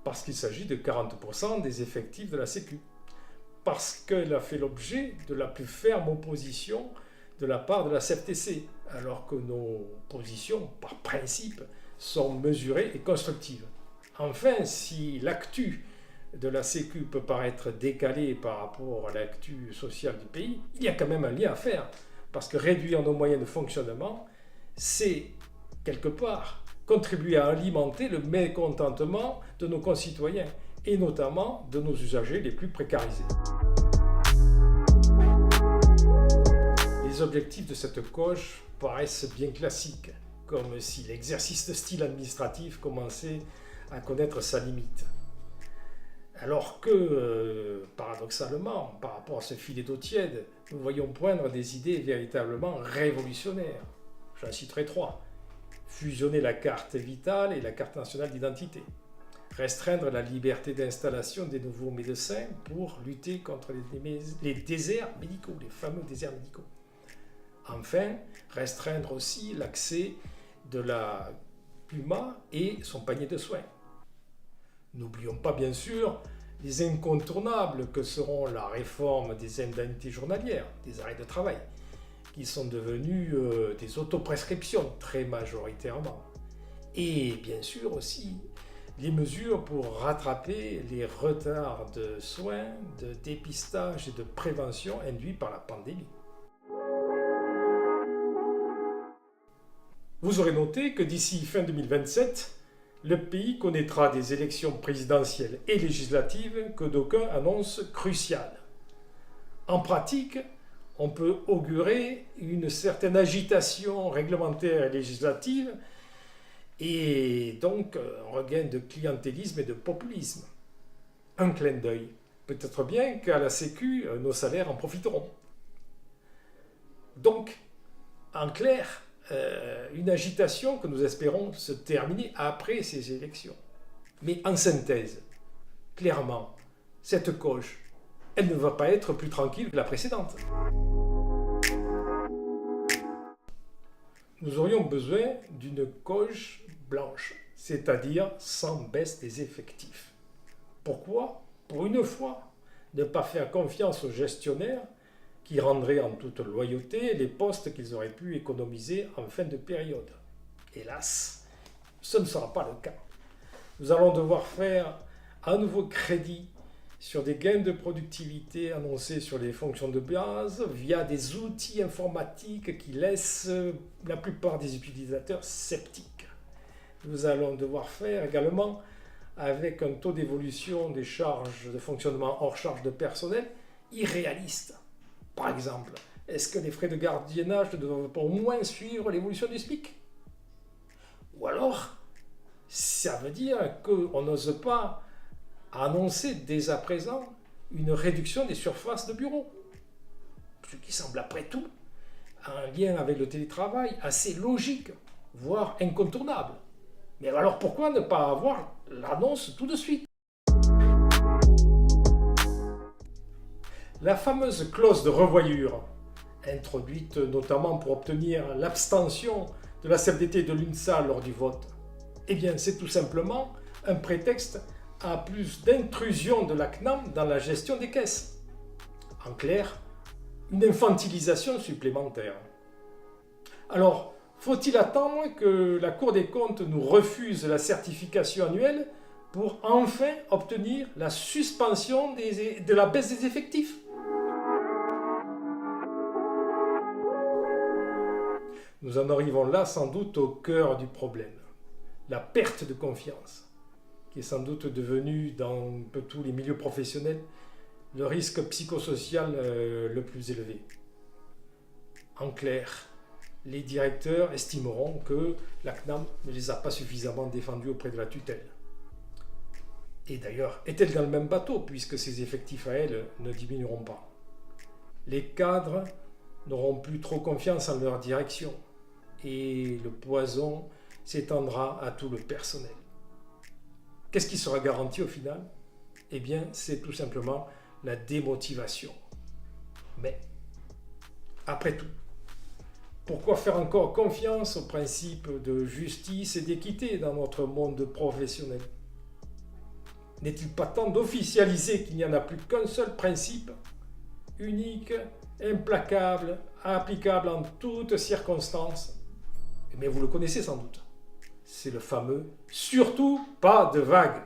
Parce qu'il s'agit de 40% des effectifs de la Sécu. Parce qu'elle a fait l'objet de la plus ferme opposition de la part de la CFTC, alors que nos positions, par principe, sont mesurées et constructives. Enfin, si l'actu de la Sécu peut paraître décalée par rapport à l'actu sociale du pays, il y a quand même un lien à faire, parce que réduire nos moyens de fonctionnement, c'est, quelque part, contribuer à alimenter le mécontentement de nos concitoyens, et notamment de nos usagers les plus précarisés. Les objectifs de cette COJE paraissent bien classiques, comme si l'exercice de style administratif commençait à connaître sa limite. Alors que, paradoxalement, par rapport à ce filet d'eau tiède, nous voyons poindre des idées véritablement révolutionnaires. J'en citerai 3. Fusionner la carte vitale et la carte nationale d'identité. Restreindre la liberté d'installation des nouveaux médecins pour lutter contre les déserts médicaux, les fameux déserts médicaux. Enfin, restreindre aussi l'accès de la PUMA et son panier de soins. N'oublions pas bien sûr les incontournables que seront la réforme des indemnités journalières, des arrêts de travail, qui sont devenus des autoprescriptions très majoritairement. Et bien sûr aussi les mesures pour rattraper les retards de soins, de dépistage et de prévention induits par la pandémie. Vous aurez noté que d'ici fin 2027, le pays connaîtra des élections présidentielles et législatives que d'aucuns annoncent cruciales. En pratique, on peut augurer une certaine agitation réglementaire et législative et donc un regain de clientélisme et de populisme. Un clin d'œil. Peut-être bien qu'à la Sécu, nos salaires en profiteront. Donc, en clair, une agitation que nous espérons se terminer après ces élections. Mais en synthèse, clairement, cette COJE, elle ne va pas être plus tranquille que la précédente. Nous aurions besoin d'une COJE blanche, c'est-à-dire sans baisse des effectifs. Pourquoi? Pour une fois, ne pas faire confiance aux gestionnaires qui rendraient en toute loyauté les postes qu'ils auraient pu économiser en fin de période. Hélas, ce ne sera pas le cas. Nous allons devoir faire un nouveau crédit sur des gains de productivité annoncés sur les fonctions de base via des outils informatiques qui laissent la plupart des utilisateurs sceptiques. Nous allons devoir faire également avec un taux d'évolution des charges de fonctionnement hors charge de personnel irréaliste. Par exemple, est-ce que les frais de gardiennage ne doivent pas au moins suivre l'évolution du SMIC? Ou alors, ça veut dire qu'on n'ose pas annoncer dès à présent une réduction des surfaces de bureaux. Ce qui semble après tout un lien avec le télétravail assez logique, voire incontournable. Mais alors pourquoi ne pas avoir l'annonce tout de suite? La fameuse clause de revoyure, introduite notamment pour obtenir l'abstention de la CFDT et de l'UNSA lors du vote, eh bien c'est tout simplement un prétexte à plus d'intrusion de la CNAM dans la gestion des caisses. En clair, une infantilisation supplémentaire. Alors, faut-il attendre que la Cour des comptes nous refuse la certification annuelle pour enfin obtenir la suspension de la baisse des effectifs? Nous en arrivons là sans doute au cœur du problème, la perte de confiance, qui est sans doute devenue dans un peu tous les milieux professionnels le risque psychosocial le plus élevé. En clair, les directeurs estimeront que la CNAM ne les a pas suffisamment défendus auprès de la tutelle. Et d'ailleurs, est-elle dans le même bateau puisque ses effectifs à elle ne diminueront pas? Les cadres n'auront plus trop confiance en leur direction et le poison s'étendra à tout le personnel. Qu'est-ce qui sera garanti au final? Eh bien, c'est tout simplement la démotivation. Mais, après tout, pourquoi faire encore confiance aux principes de justice et d'équité dans notre monde professionnel? N'est-il pas temps d'officialiser qu'il n'y en a plus qu'un seul principe, unique, implacable, applicable en toutes circonstances? Mais vous le connaissez sans doute. C'est le fameux « surtout pas de vagues ».